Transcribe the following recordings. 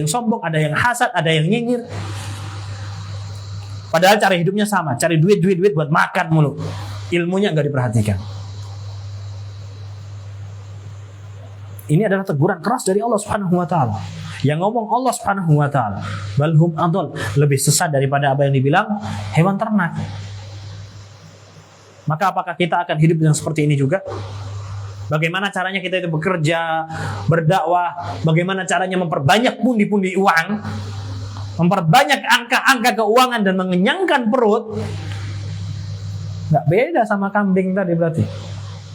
yang sombong, ada yang hasad, ada yang nyinyir. Padahal cara hidupnya sama, cari duit buat makan mulu. Ilmunya nggak diperhatikan. Ini adalah teguran keras dari Allah Subhanahu wa taala. Yang ngomong Allah Subhanahu wa taala, balhum adol, lebih sesat daripada apa yang dibilang hewan ternak. Maka apakah kita akan hidup yang seperti ini juga? Bagaimana caranya kita itu bekerja, berdakwah, bagaimana caranya memperbanyak pundi-pundi uang, memperbanyak angka-angka keuangan dan mengenyangkan perut. Nggak beda sama kambing tadi berarti.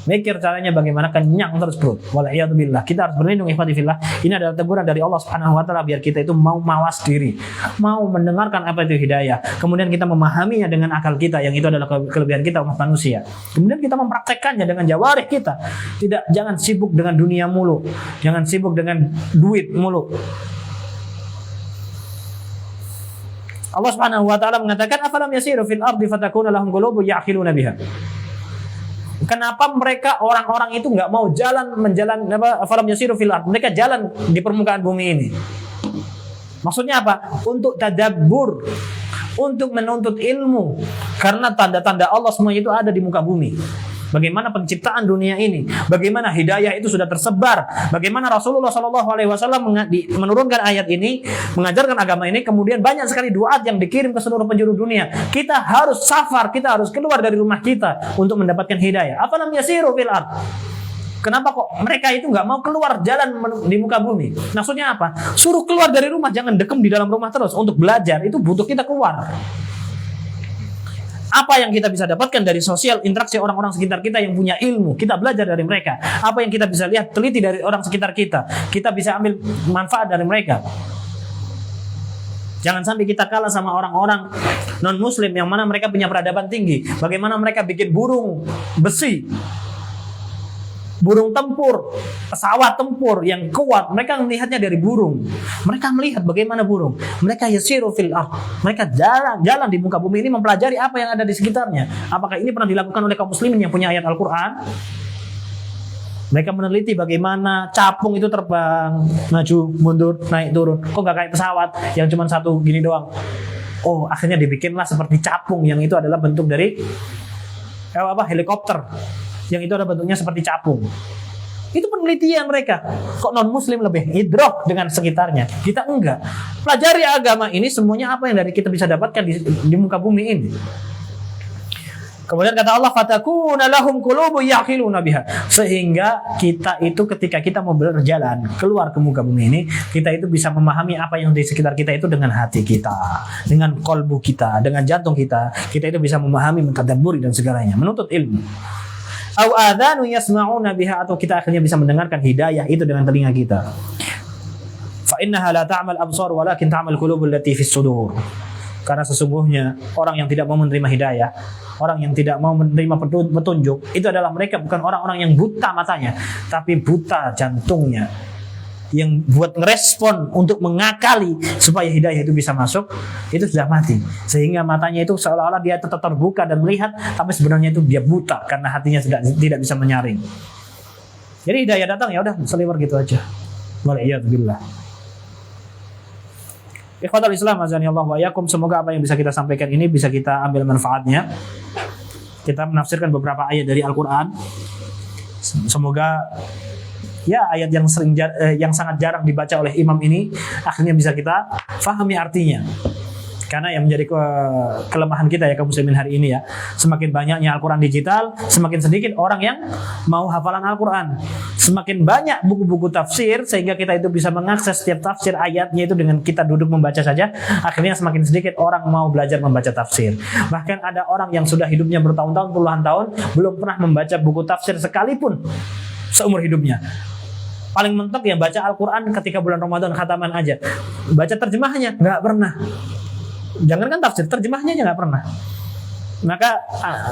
Mikir caranya bagaimana kenyang terus perut. Wal'iyadzubillah. Kita harus berlindung ikhwati fillah. Ini adalah teguran dari Allah Subhanahu wa taala biar kita itu mau mawas diri, mau mendengarkan apa itu hidayah. Kemudian kita memahaminya dengan akal kita, yang itu adalah kelebihan kita umat manusia. Kemudian kita mempraktekkannya dengan jawarih kita. Jangan sibuk dengan dunia mulu. Jangan sibuk dengan duit mulu. Allah Subhanahu wa taala mengatakan afalam yasiru fil ardi fatakuna lahum qulubun ya'qiluna biha. Kenapa mereka orang-orang itu nggak mau afalam yasiru fil ard, mereka jalan di permukaan bumi ini. Maksudnya apa? Untuk tadabbur, untuk menuntut ilmu, karena tanda-tanda Allah semuanya itu ada di muka bumi. Bagaimana penciptaan dunia ini, bagaimana hidayah itu sudah tersebar, bagaimana Rasulullah SAW menurunkan ayat ini, mengajarkan agama ini, kemudian banyak sekali duat yang dikirim ke seluruh penjuru dunia. Kita harus safar, kita harus keluar dari rumah kita untuk mendapatkan hidayah. Afalam yasiru fil ard. Kenapa kok mereka itu nggak mau keluar jalan di muka bumi? Maksudnya apa? Suruh keluar dari rumah, jangan dekem di dalam rumah terus. Untuk belajar itu butuh kita keluar. Apa yang kita bisa dapatkan dari sosial interaksi orang-orang sekitar kita yang punya ilmu, kita belajar dari mereka. Apa yang kita bisa lihat, teliti dari orang sekitar kita, kita bisa ambil manfaat dari mereka. Jangan sampai kita kalah sama orang-orang non-muslim yang mana mereka punya peradaban tinggi. Bagaimana mereka bikin burung besi, burung tempur, pesawat tempur yang kuat, mereka melihatnya dari burung. Mereka melihat bagaimana burung. Mereka yasiru fil ard. Mereka jalan di muka bumi ini mempelajari apa yang ada di sekitarnya. Apakah ini pernah dilakukan oleh kaum muslimin yang punya ayat Al-Quran? Mereka meneliti bagaimana capung itu terbang, maju, mundur, naik, turun. Kok gak kayak pesawat yang cuma satu gini doang? Oh, akhirnya dibikinlah seperti capung yang itu adalah bentuk dari helikopter. Yang itu ada bentuknya seperti capung. Itu penelitian mereka. Kok non-muslim lebih idrok dengan sekitarnya? Kita enggak. Pelajari agama ini, semuanya apa yang dari kita bisa dapatkan di muka bumi ini. Kemudian kata Allah, fatakuna lahum qulubun ya'qiluna biha. Sehingga kita itu ketika kita mau berjalan keluar ke muka bumi ini, kita itu bisa memahami apa yang di sekitar kita itu dengan hati kita, dengan kolbu kita, dengan jantung kita. Kita itu bisa memahami, mentadabburi dan segalanya, menuntut ilmu. Au adzanu yasma'una biha, atau kita akhirnya bisa mendengarkan hidayah itu dengan telinga kita. Fa innaha la ta'mal absar walakin ta'mal qulubul lati fis sudur. Karena sesungguhnya orang yang tidak mau menerima hidayah, orang yang tidak mau menerima petunjuk, itu adalah mereka bukan orang-orang yang buta matanya, tapi buta jantungnya, yang buat ngerespon untuk mengakali supaya hidayah itu bisa masuk, itu sudah mati. Sehingga matanya itu seolah-olah dia tetap terbuka dan melihat, tapi sebenarnya itu dia buta karena hatinya sudah tidak bisa menyaring. Jadi hidayah datang, ya udah seliwer gitu aja. Wal'iyadzubillah. Ikhwatul Islam azani Allah wa yakum, semoga apa yang bisa kita sampaikan ini bisa kita ambil manfaatnya. Kita menafsirkan beberapa ayat dari Al-Qur'an. Semoga ya ayat yang sangat jarang dibaca oleh imam ini akhirnya bisa kita fahami artinya. Karena yang menjadi kelemahan kita ya kaum muslimin hari ini ya, semakin banyaknya Al-Quran digital, semakin sedikit orang yang mau hafalan Al-Quran. Semakin banyak buku-buku tafsir sehingga kita itu bisa mengakses setiap tafsir ayatnya itu dengan kita duduk membaca saja. Akhirnya semakin sedikit orang mau belajar membaca tafsir. Bahkan ada orang yang sudah hidupnya bertahun-tahun, puluhan tahun belum pernah membaca buku tafsir sekalipun seumur hidupnya. Paling mentok ya baca Al-Quran ketika bulan Ramadan khataman aja. Baca terjemahnya nggak pernah. Jangankan tafsir, terjemahnya aja nggak pernah. Maka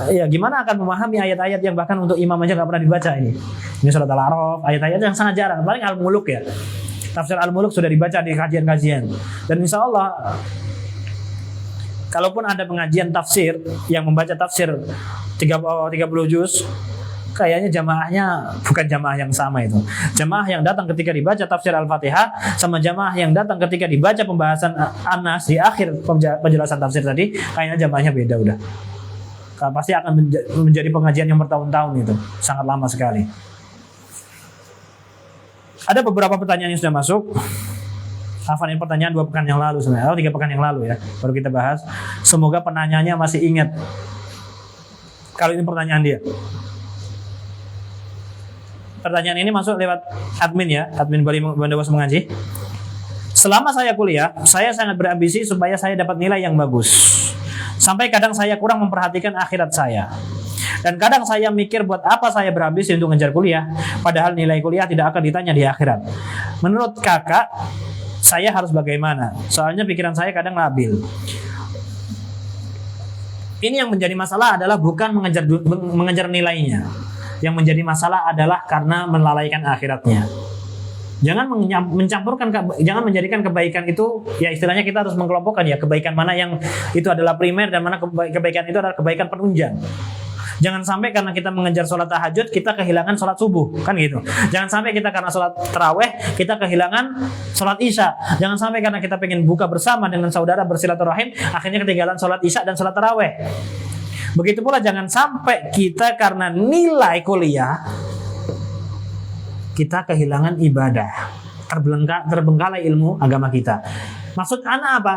ya gimana akan memahami ayat-ayat yang bahkan untuk imam aja nggak pernah dibaca ini. Ini surat Al-A'raf, ayat-ayat yang sangat jarang. Paling Al-Muluk ya. Tafsir Al-Muluk sudah dibaca di kajian-kajian. Dan insya Allah, kalaupun ada pengajian tafsir yang membaca tafsir 30 juz, kayaknya jamaahnya bukan jamaah yang sama itu. Jamaah yang datang ketika dibaca tafsir Al-Fatihah sama jamaah yang datang ketika dibaca pembahasan An-Nas di akhir penjelasan tafsir tadi, kayaknya jamaahnya beda udah. Pasti akan menjadi pengajian yang bertahun-tahun itu, sangat lama sekali. Ada beberapa pertanyaan yang sudah masuk. Afan, ini pertanyaan 2 pekan yang lalu sebenarnya, 3 pekan yang lalu ya, baru kita bahas. Semoga penanyanya masih ingat. Kalau ini pertanyaan dia. Pertanyaan ini masuk lewat admin ya, admin Bali Bandawas Mengaji. Selama saya kuliah, saya sangat berambisi supaya saya dapat nilai yang bagus. Sampai kadang saya kurang memperhatikan akhirat saya. Dan kadang saya mikir buat apa saya berambisi untuk ngejar kuliah, padahal nilai kuliah tidak akan ditanya di akhirat. Menurut kakak, saya harus bagaimana? Soalnya pikiran saya kadang labil. Ini yang menjadi masalah adalah bukan mengejar nilainya. Yang menjadi masalah adalah karena melalaikan akhiratnya. Jangan mencampurkan, jangan menjadikan kebaikan itu, ya istilahnya kita harus mengkelompokkan ya, kebaikan mana yang itu adalah primer dan mana kebaikan itu adalah kebaikan penunjang. Jangan sampai karena kita mengejar sholat tahajud kita kehilangan sholat subuh, kan gitu. Jangan sampai kita karena sholat taraweh kita kehilangan sholat isya. Jangan sampai karena kita pengen buka bersama dengan saudara bersilaturahim akhirnya ketinggalan sholat isya dan sholat taraweh. Begitu pula jangan sampai kita karena nilai kuliah kita kehilangan ibadah, terbengkalai ilmu agama kita. Maksud anak apa?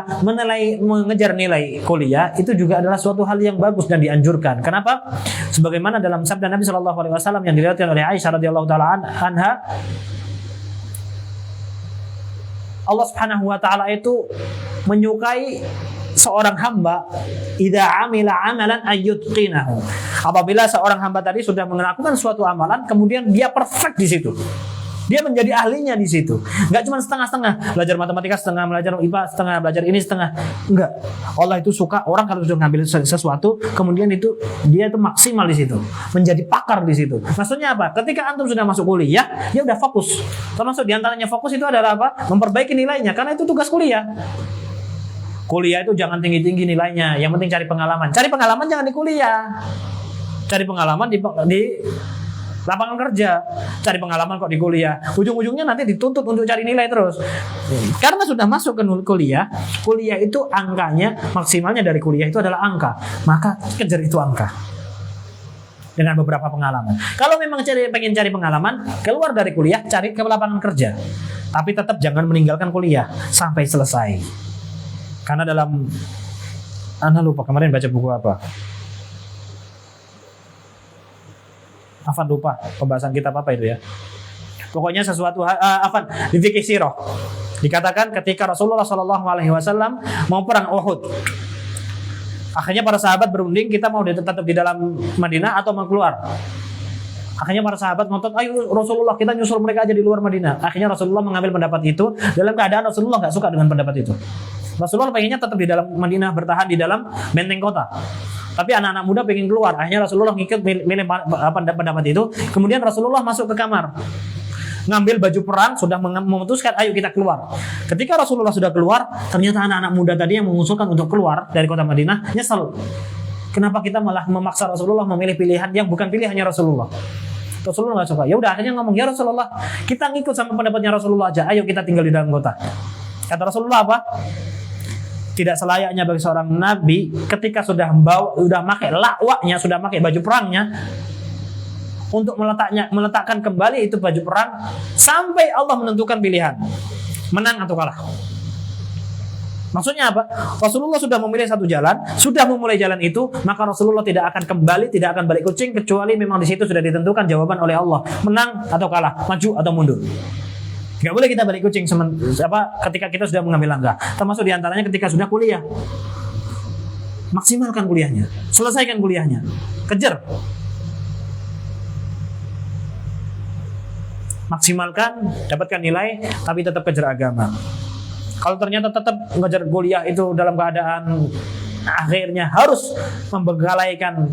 Mengejar nilai kuliah itu juga adalah suatu hal yang bagus dan dianjurkan. Kenapa? Sebagaimana dalam sabda Nabi Shallallahu Alaihi Wasallam yang diriwayatkan oleh Aisyah radhiyallahu taala anha, Allah Subhanahu Wa Taala itu menyukai seorang hamba idza amila amalan ayyutqinahu. Apabila seorang hamba tadi sudah melakukan suatu amalan kemudian dia perfect di situ. Dia menjadi ahlinya di situ. Enggak cuma setengah-setengah, belajar matematika setengah, belajar IPA setengah, belajar ini setengah. Enggak. Allah itu suka orang kalau sudah ngambil sesuatu, kemudian itu dia itu maksimal di situ, menjadi pakar di situ. Maksudnya apa? Ketika antum sudah masuk kuliah, dia udah fokus. Termasuk diantaranya fokus itu adalah apa? Memperbaiki nilainya, karena itu tugas kuliah. Kuliah itu jangan tinggi-tinggi nilainya, yang penting cari pengalaman. Cari pengalaman jangan di kuliah. Cari pengalaman di lapangan kerja. Cari pengalaman kok di kuliah. Ujung-ujungnya nanti dituntut untuk cari nilai terus. Karena sudah masuk ke kuliah, kuliah itu angkanya, maksimalnya dari kuliah itu adalah angka. Maka kejar itu angka. Dengan beberapa pengalaman. Kalau memang pengen cari pengalaman, keluar dari kuliah, cari ke lapangan kerja. Tapi tetap jangan meninggalkan kuliah sampai selesai. Karena dalam, Anda lupa kemarin baca buku apa? Afan lupa pembahasan kitab apa itu ya. Pokoknya sesuatu Afan di fikih sirah dikatakan ketika Rasulullah Shallallahu Alaihi Wasallam mau perang Uhud, akhirnya para sahabat berunding kita mau tetap di dalam Madinah atau mau keluar. Akhirnya para sahabat ngotot, ayo Rasulullah kita nyusul mereka aja di luar Madinah. Akhirnya Rasulullah mengambil pendapat itu dalam keadaan Rasulullah nggak suka dengan pendapat itu. Rasulullah pengennya tetap di dalam Madinah, bertahan di dalam benteng kota. Tapi anak-anak muda pengen keluar. Akhirnya Rasulullah ngikut milih pendapat itu. Kemudian Rasulullah masuk ke kamar, ngambil baju perang, sudah memutuskan ayo kita keluar. Ketika Rasulullah sudah keluar, ternyata anak-anak muda tadi yang mengusulkan untuk keluar dari kota Madinah nyesel. Kenapa kita malah memaksa Rasulullah memilih pilihan yang bukan pilihannya Rasulullah? Rasulullah nggak suka. Ya udah akhirnya ngomong, ya Rasulullah, kita ngikut sama pendapatnya Rasulullah aja. Ayo kita tinggal di dalam kota. Kata Rasulullah apa? Tidak selayaknya bagi seorang nabi ketika sudah pakai lakwanya, sudah pakai baju perangnya, untuk meletakkan kembali itu baju perang sampai Allah menentukan pilihan menang atau kalah. Maksudnya apa? Rasulullah sudah memilih satu jalan, sudah memulai jalan itu, maka Rasulullah tidak akan kembali, tidak akan balik kucing kecuali memang di situ sudah ditentukan jawaban oleh Allah, menang atau kalah, maju atau mundur. Gak boleh kita balik kucing ketika kita sudah mengambil langkah. Termasuk diantaranya ketika sudah kuliah. Maksimalkan kuliahnya, selesaikan kuliahnya, kejar. Maksimalkan, dapatkan nilai, tapi tetap kejar agama. Kalau ternyata tetap mengejar kuliah itu dalam keadaan akhirnya harus membengkalaikan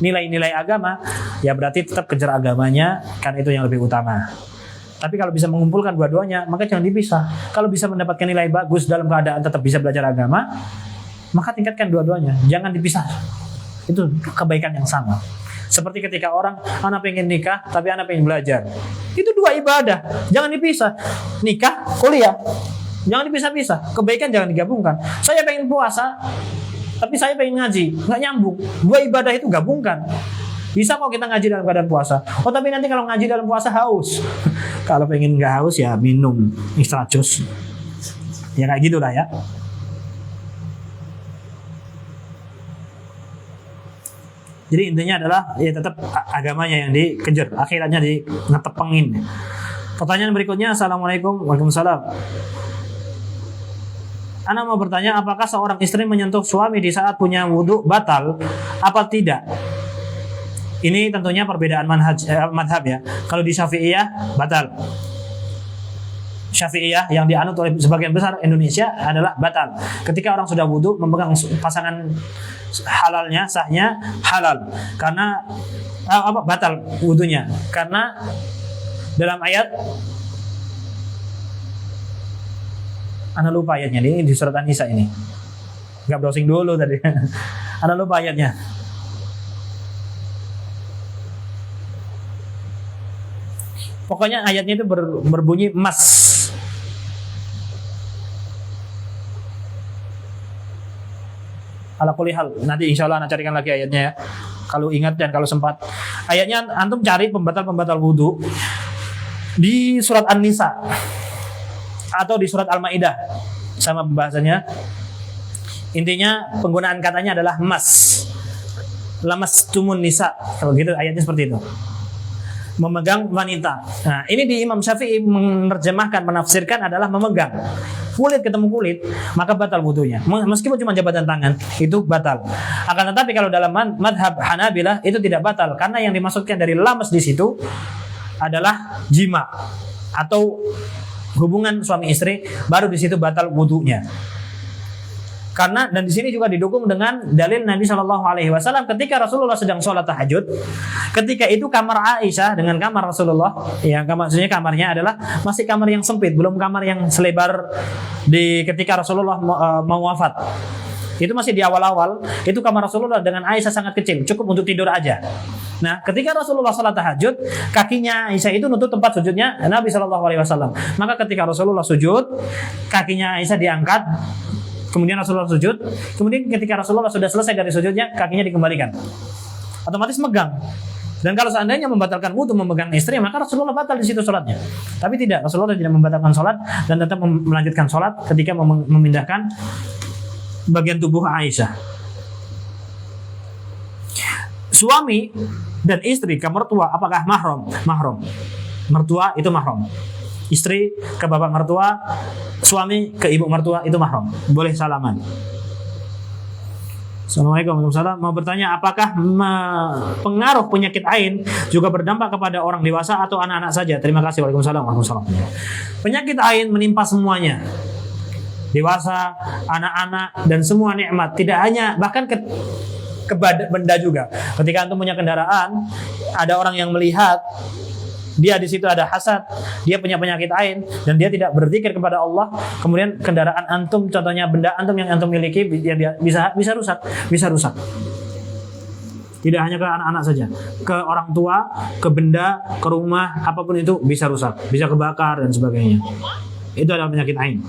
nilai-nilai agama, ya berarti tetap kejar agamanya, kan itu yang lebih utama. Tapi kalau bisa mengumpulkan dua-duanya, maka jangan dipisah. Kalau bisa mendapatkan nilai bagus dalam keadaan tetap bisa belajar agama, maka tingkatkan dua-duanya. Jangan dipisah. Itu kebaikan yang sama. Seperti ketika orang, anak pengen nikah, tapi anak pengen belajar. Itu dua ibadah, jangan dipisah. Nikah, kuliah, jangan dipisah-pisah. Kebaikan jangan digabungkan. Saya pengen puasa, tapi saya pengen ngaji, nggak nyambung. Dua ibadah itu gabungkan. Bisa kok kita ngaji dalam keadaan puasa. Oh tapi nanti kalau ngaji dalam puasa haus. Kalau pengen nggak haus ya minum extra jus. Ya kayak gitulah ya. Jadi intinya adalah ya tetap agamanya yang dikejar, akhiratnya di ngetepengin. Pertanyaan berikutnya, Assalamualaikum. Waalaikumsalam. Ana mau bertanya, apakah seorang istri menyentuh suami di saat punya wudhu batal apa tidak? Ini tentunya perbedaan madhab ya. Kalau di Syafi'iyah batal. Syafi'iyah yang dianut oleh sebagian besar Indonesia adalah batal. Ketika orang sudah wudhu memegang pasangan halalnya, sahnya halal. Karena batal wudhunya? Karena dalam ayat, ana lupa ayatnya, ini di surat An-Nisa ini. Nggak browsing dulu tadi. Ana lupa ayatnya. Pokoknya ayatnya itu berbunyi emas. Ala kulli hal, nanti insya Allah anak carikan lagi ayatnya ya. Kalau ingat dan kalau sempat. Ayatnya antum cari pembatal-pembatal wudhu di surat An-Nisa atau di surat Al-Maidah, sama pembahasannya. Intinya penggunaan katanya adalah mas. Lamastumun nisa. Kalau gitu ayatnya seperti itu. Memegang wanita. Nah, ini di Imam Syafi'i menerjemahkan, menafsirkan adalah memegang. Kulit ketemu kulit, maka batal wudunya. Meskipun cuma jabatan tangan, itu batal. Akan tetapi kalau dalam madhab Hanabilah itu tidak batal, karena yang dimaksudkan dari lamas di situ adalah jima atau hubungan suami istri, baru di situ batal wudunya. Karena dan di sini juga didukung dengan dalil Nabi Shallallahu Alaihi Wasallam ketika Rasulullah sedang sholat tahajud, ketika itu kamar Aisyah dengan kamar Rasulullah, ya maksudnya kamarnya adalah masih kamar yang sempit, belum kamar yang selebar di ketika Rasulullah mau wafat. Itu masih di awal-awal, itu kamar Rasulullah dengan Aisyah sangat kecil, cukup untuk tidur aja. Nah, ketika Rasulullah sholat tahajud, kakinya Aisyah itu nutup tempat sujudnya Nabi Shallallahu Alaihi Wasallam. Maka ketika Rasulullah sujud, kakinya Aisyah diangkat. Kemudian Rasulullah sujud. Kemudian ketika Rasulullah sudah selesai dari sujudnya, kakinya dikembalikan. Otomatis megang. Dan kalau seandainya membatalkan wudu memegang istri, maka Rasulullah batal di situ sholatnya. Tapi tidak, Rasulullah tidak membatalkan sholat dan tetap melanjutkan sholat ketika memindahkan bagian tubuh Aisyah. Suami dan istri ke mertua apakah mahram? Mahram. Mertua itu mahram. Istri ke bapak mertua, suami ke ibu mertua itu mahram. Boleh salaman. Assalamualaikum warahmatullahi wabarakatuh. Mau bertanya, apakah pengaruh penyakit ain juga berdampak kepada orang dewasa atau anak-anak saja? Terima kasih. Waalaikumsalam warahmatullahi wabarakatuh. Penyakit ain menimpa semuanya. Dewasa, anak-anak, dan semua nikmat. Tidak hanya, bahkan ke benda juga. Ketika antum punya kendaraan, ada orang yang melihat, dia di situ ada hasad, dia punya penyakit ain dan dia tidak berzikir kepada Allah, kemudian kendaraan antum, contohnya benda antum yang antum miliki, dia bisa rusak. Tidak hanya ke anak-anak saja, ke orang tua, ke benda, ke rumah, apapun itu bisa rusak, bisa kebakar dan sebagainya. Itu adalah penyakit ain.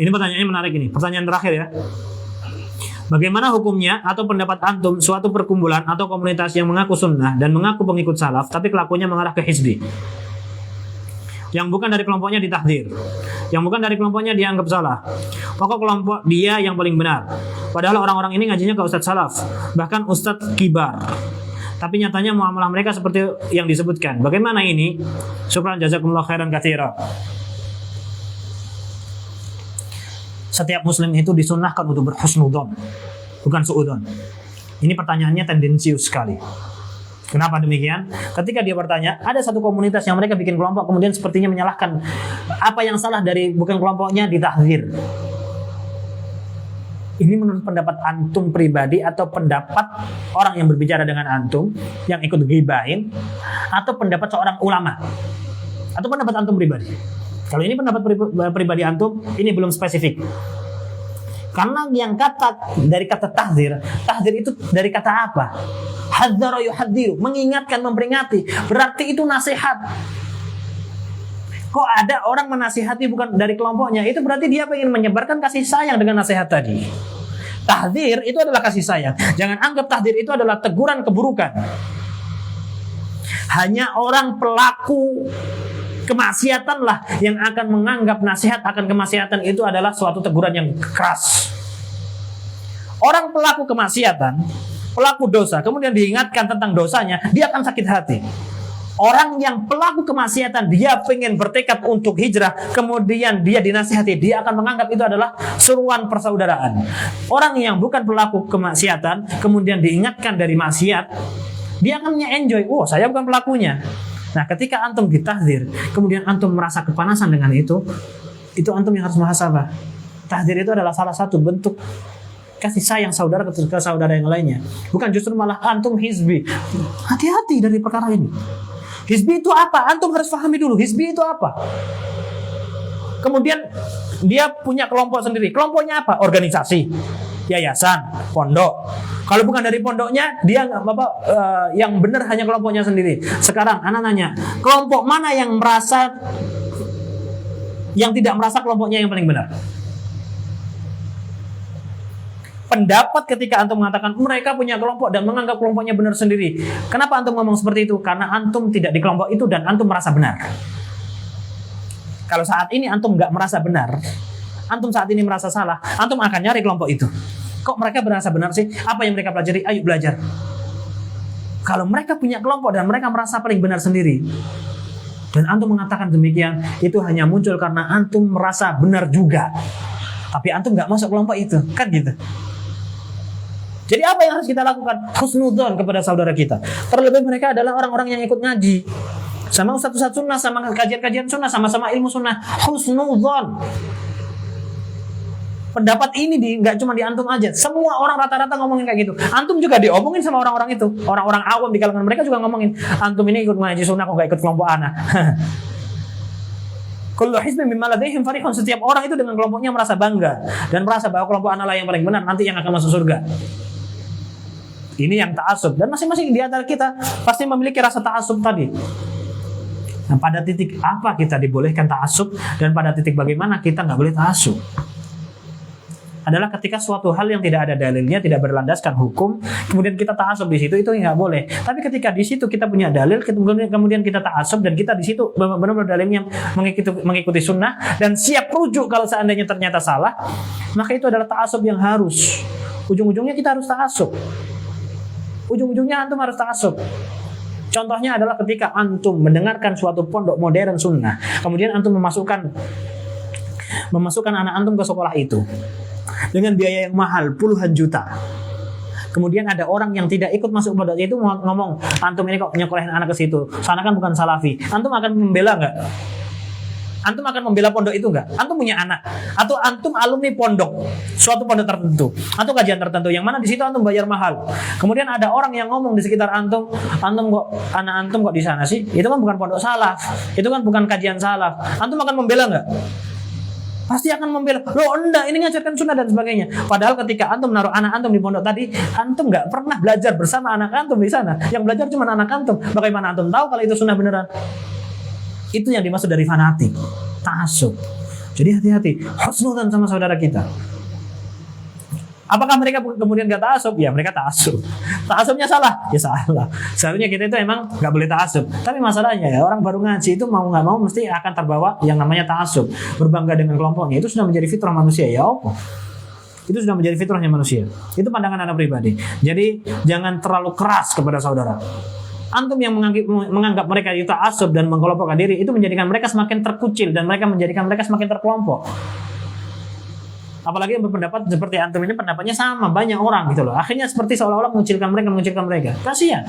Ini pertanyaannya menarik ini, pertanyaan terakhir ya. Bagaimana hukumnya atau pendapat antum suatu perkumpulan atau komunitas yang mengaku sunnah dan mengaku pengikut salaf tapi kelakuannya mengarah ke hizbi? Yang bukan dari kelompoknya ditahdir, yang bukan dari kelompoknya dianggap salah. Pokok kelompok dia yang paling benar. Padahal orang-orang ini ngajinya ke ustadz salaf, bahkan ustadz kibar. Tapi nyatanya muamalah mereka seperti yang disebutkan. Bagaimana ini? Syukran jazakumullah khairan katsira. Setiap muslim itu disunnahkan untuk berhusnudzon, bukan suudzon. Ini pertanyaannya tendensius sekali. Kenapa demikian? Ketika dia bertanya, ada satu komunitas yang mereka bikin kelompok, kemudian sepertinya menyalahkan apa yang salah dari bukan kelompoknya ditahdzir. Ini menurut pendapat antum pribadi atau pendapat orang yang berbicara dengan antum yang ikut ghibahin, atau pendapat seorang ulama, atau pendapat antum pribadi? Kalau ini pendapat pribadi antum, ini belum spesifik. Karena yang dari kata tahdzir itu dari kata apa? Hadzara yuhadziru, mengingatkan, memperingati. Berarti itu nasihat. Kok ada orang menasihati bukan dari kelompoknya? Itu berarti dia ingin menyebarkan kasih sayang dengan nasihat tadi. Tahdzir itu adalah kasih sayang. Jangan anggap tahdzir itu adalah teguran keburukan. Hanya orang pelaku kemaksiatanlah yang akan menganggap nasihat akan kemaksiatan itu adalah suatu teguran yang keras. Orang pelaku kemaksiatan, pelaku dosa, kemudian diingatkan tentang dosanya, dia akan sakit hati. Orang yang pelaku kemaksiatan, dia pengen bertekad untuk hijrah, kemudian dia dinasihati, dia akan menganggap itu adalah seruan persaudaraan. Orang yang bukan pelaku kemaksiatan, kemudian diingatkan dari maksiat, dia akan enjoy. Oh, saya bukan pelakunya. Nah, ketika antum ditahdzir, kemudian antum merasa kepanasan dengan itu antum yang harus muhasabah. Tahdzir itu adalah salah satu bentuk kasih sayang saudara ke saudara yang lainnya. Bukan justru malah antum hizbi. Hati-hati dari perkara ini. Hizbi itu apa? Antum harus pahami dulu. Hizbi itu apa? Kemudian dia punya kelompok sendiri. Kelompoknya apa? Organisasi, yayasan, pondok. Kalau bukan dari pondoknya, dia yang benar hanya kelompoknya sendiri. Sekarang anak nanya, kelompok mana yang tidak merasa kelompoknya yang paling benar? Pendapat ketika antum mengatakan mereka punya kelompok dan menganggap kelompoknya benar sendiri. Kenapa antum ngomong seperti itu? Karena antum tidak di kelompok itu dan antum merasa benar. Kalau saat ini antum nggak merasa benar, antum saat ini merasa salah, antum akan nyari kelompok itu. Kok mereka merasa benar sih? Apa yang mereka pelajari? Ayo belajar. Kalau mereka punya kelompok dan mereka merasa paling benar sendiri, dan antum mengatakan demikian, itu hanya muncul karena antum merasa benar juga. Tapi antum nggak masuk kelompok itu, kan gitu. Jadi apa yang harus kita lakukan? Husnudzon kepada saudara kita. Terlebih mereka adalah orang-orang yang ikut ngaji, sama ustadz sunnah, sama kajian-kajian sunnah, sama-sama ilmu sunnah. Husnudzon. Pendapat ini nggak cuma di antum aja. Semua orang rata-rata ngomongin kayak gitu. Antum juga diomongin sama orang-orang itu. Orang-orang awam di kalangan mereka juga ngomongin, antum ini ikut ngaji sunnah kok nggak ikut kelompok ana. Kullu hizbin bima ladaihim farihun. Setiap orang itu dengan kelompoknya merasa bangga dan merasa bahwa kelompok ana lah yang paling benar, nanti yang akan masuk surga. Ini yang ta'assub, dan masing-masing di antara kita pasti memiliki rasa ta'assub tadi. Nah, pada titik apa kita dibolehkan ta'assub dan pada titik bagaimana kita nggak boleh ta'assub adalah ketika suatu hal yang tidak ada dalilnya, tidak berlandaskan hukum, kemudian kita ta'assub di situ, itu nggak boleh. Tapi ketika di situ kita punya dalil, kemudian kita ta'assub dan kita di situ benar-benar dalilnya mengikuti sunnah dan siap rujuk kalau seandainya ternyata salah, maka itu adalah ta'assub yang harus. Ujung-ujungnya kita harus ta'assub. Ujung-ujungnya antum harus ta'assub. Contohnya adalah ketika antum mendengarkan suatu pondok modern sunnah, kemudian antum memasukkan anak antum ke sekolah itu dengan biaya yang mahal puluhan juta. Kemudian ada orang yang tidak ikut masuk pondok itu ngomong, antum ini kok nyekolahin anak ke situ, sana kan bukan salafi. Antum akan membela nggak? Antum akan membela pondok itu nggak? Antum punya anak atau antum alumni pondok, suatu pondok tertentu atau kajian tertentu yang mana di situ antum bayar mahal. Kemudian ada orang yang ngomong di sekitar antum kok anak antum kok di sana sih? Itu kan bukan pondok salaf, itu kan bukan kajian salaf. Antum akan membela nggak? Pasti akan membela. Loh enggak, ini ngajarkan sunnah dan sebagainya. Padahal ketika antum naruh anak antum di pondok tadi, antum nggak pernah belajar bersama anak antum di sana. Yang belajar cuma anak antum. Bagaimana antum tahu kalau itu sunnah beneran? Itu yang dimaksud dari fanatik, ta'assub. Jadi hati-hati, husnudzon sama saudara kita. Apakah mereka kemudian gak ta'assub? Ya mereka ta'assub. Ta'assubnya salah? Ya salah. Seharusnya kita itu emang gak boleh ta'assub. Tapi masalahnya ya orang baru ngaji itu mau gak mau mesti akan terbawa yang namanya ta'assub. Berbangga dengan kelompoknya. Itu sudah menjadi fitrah manusia. Ya apa? Itu sudah menjadi fitrahnya manusia. Itu pandangan anak pribadi. Jadi jangan terlalu keras kepada saudara. Antum yang menganggap mereka itu ta'assub dan mengkelompokkan diri, itu menjadikan mereka semakin terkucil dan menjadikan mereka semakin terkelompok. Apalagi yang berpendapat seperti antum ini pendapatnya sama banyak orang gitu loh. Akhirnya seperti seolah-olah mengucilkan mereka. Kasihan.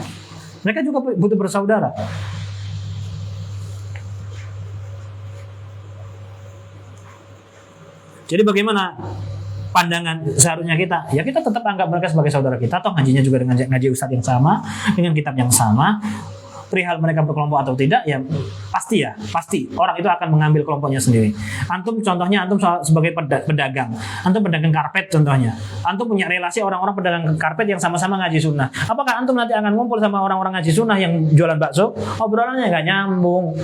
Mereka juga butuh bersaudara. Jadi bagaimana pandangan seharusnya kita? Ya kita tetap anggap mereka sebagai saudara kita. Toh ngajinya juga dengan ngaji ustadz yang sama, dengan kitab yang sama. perihal mereka berkelompok atau tidak, ya pasti orang itu akan mengambil kelompoknya sendiri. Antum contohnya, antum sebagai pedagang, antum pedagang karpet contohnya, antum punya relasi orang-orang pedagang karpet yang sama-sama ngaji sunnah. Apakah antum nanti akan ngumpul sama orang-orang ngaji sunnah yang jualan bakso? Obrolannya nggak nyambung.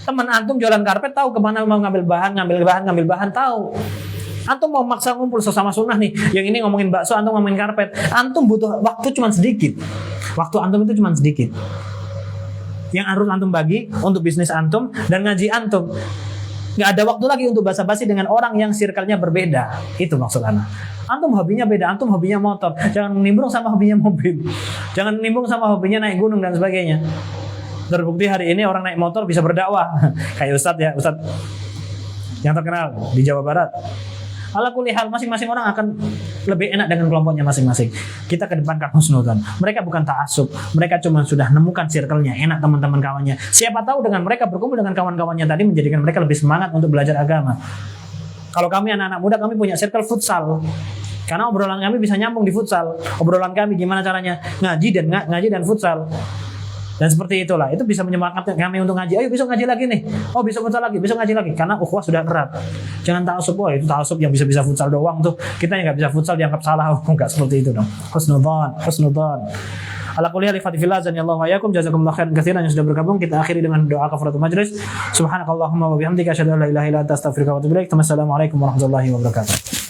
Teman antum jualan karpet tahu kemana mau ngambil bahan tahu. Antum mau maksa ngumpul sesama sunnah nih, yang ini ngomongin bakso, antum ngomongin karpet, antum butuh waktu cuma sedikit. Waktu antum itu cuma sedikit. Yang harus antum bagi untuk bisnis antum dan ngaji antum. Nggak ada waktu lagi untuk basa-basi dengan orang yang circle-nya berbeda. Itu maksud anak. Antum hobinya beda, antum hobinya motor. Jangan nimbrung sama hobinya mobil. Jangan nimbrung sama hobinya naik gunung dan sebagainya. Terbukti hari ini orang naik motor bisa berdakwah. Kayak Ustadz yang terkenal di Jawa Barat. Ala kulli hal, masing-masing orang akan lebih enak dengan kelompoknya masing-masing. Kita kedepankan husnudzon. Mereka bukan ta'assub, mereka cuma sudah nemukan circle-nya, enak teman-teman kawannya. Siapa tahu dengan mereka berkumpul dengan kawan-kawannya tadi menjadikan mereka lebih semangat untuk belajar agama. Kalau kami anak-anak muda, kami punya circle futsal. Karena obrolan kami bisa nyambung di futsal. Obrolan kami gimana caranya ngaji dan futsal. Dan seperti itulah, itu bisa menyemangatkan kami untuk ngaji. Ayo besok ngaji lagi nih. Oh besok futsal lagi, besok ngaji lagi. Karena ukhuwah sudah erat. Jangan ta'assub, oh itu ta'assub yang bisa futsal doang tuh. Kita yang nggak bisa futsal dianggap salah. Oh nggak seperti itu dong. Husnudzon. Ala kulli hal fillah zanillahu wa iyyakum, jazakumullahu khairan katsiran yang sudah bergabung. Kita akhiri dengan doa kafaratul majlis. Subhanakallahumma wa bihamdika asyhadu an la ilaha illa anta astaghfiruka wa atubu ilaik. Wassalamualaikum warahmatullahi wabarakatuh.